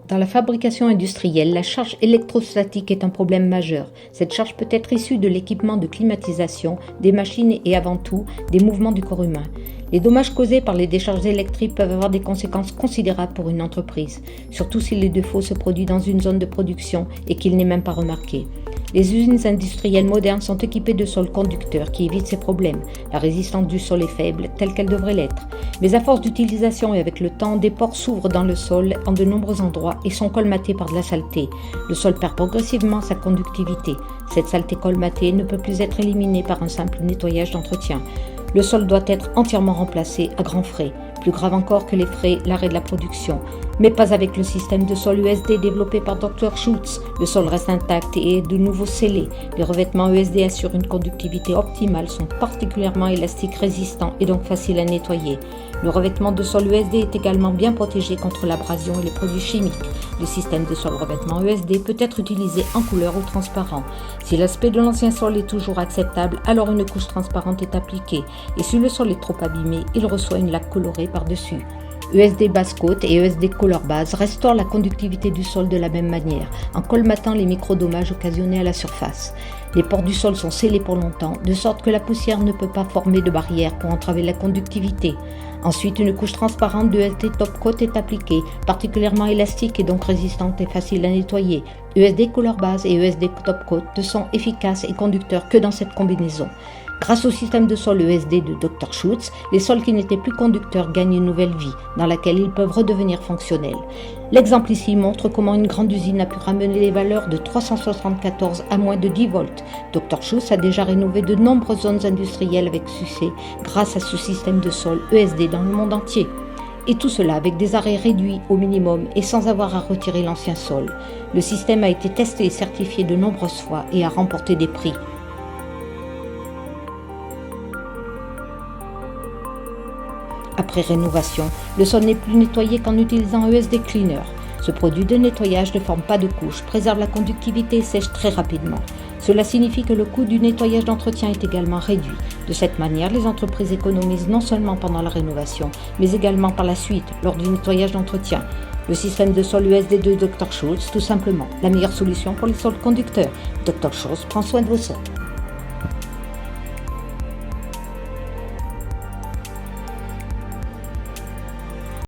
Dans la fabrication industrielle, la charge électrostatique est un problème majeur. Cette charge peut être issue de l'équipement de climatisation, des machines et avant tout, des mouvements du corps humain. Les dommages causés par les décharges électriques peuvent avoir des conséquences considérables pour une entreprise, surtout si le défaut se produit dans une zone de production et qu'il n'est même pas remarqué. Les usines industrielles modernes sont équipées de sols conducteurs qui évitent ces problèmes. La résistance du sol est faible, telle qu'elle devrait l'être. Mais à force d'utilisation et avec le temps, des pores s'ouvrent dans le sol en de nombreux endroits et sont colmatés par de la saleté. Le sol perd progressivement sa conductivité. Cette saleté colmatée ne peut plus être éliminée par un simple nettoyage d'entretien. Le sol doit être entièrement remplacé à grands frais. Plus grave encore que les frais, l'arrêt de la production. Mais pas avec le système de sol ESD développé par Dr Schultz. Le sol reste intact et est de nouveau scellé. Les revêtements ESD assurent une conductivité optimale, sont particulièrement élastiques, résistants et donc faciles à nettoyer. Le revêtement de sol ESD est également bien protégé contre l'abrasion et les produits chimiques. Le système de sol revêtement ESD peut être utilisé en couleur ou transparent. Si l'aspect de l'ancien sol est toujours acceptable, alors une couche transparente est appliquée. Et si le sol est trop abîmé, il reçoit une laque colorée par-dessus. ESD base coat et ESD color base restaurent la conductivité du sol de la même manière, en colmatant les micro-dommages occasionnés à la surface. Les pores du sol sont scellés pour longtemps, de sorte que la poussière ne peut pas former de barrière pour entraver la conductivité. Ensuite, une couche transparente de ESD top coat est appliquée, particulièrement élastique et donc résistante et facile à nettoyer. ESD color base et ESD top coat ne sont efficaces et conducteurs que dans cette combinaison. Grâce au système de sol ESD de Dr Schultz, les sols qui n'étaient plus conducteurs gagnent une nouvelle vie, dans laquelle ils peuvent redevenir fonctionnels. L'exemple ici montre comment une grande usine a pu ramener les valeurs de 374 à moins de 10 volts. Dr Schultz a déjà rénové de nombreuses zones industrielles avec succès grâce à ce système de sol ESD dans le monde entier. Et tout cela avec des arrêts réduits au minimum et sans avoir à retirer l'ancien sol. Le système a été testé et certifié de nombreuses fois et a remporté des prix. Après rénovation, le sol n'est plus nettoyé qu'en utilisant ESD Cleaner. Ce produit de nettoyage ne forme pas de couche, préserve la conductivité et sèche très rapidement. Cela signifie que le coût du nettoyage d'entretien est également réduit. De cette manière, les entreprises économisent non seulement pendant la rénovation, mais également par la suite, lors du nettoyage d'entretien. Le système de sol ESD de Dr Schultz, tout simplement, la meilleure solution pour les sols conducteurs. Dr Schultz prend soin de vos sols.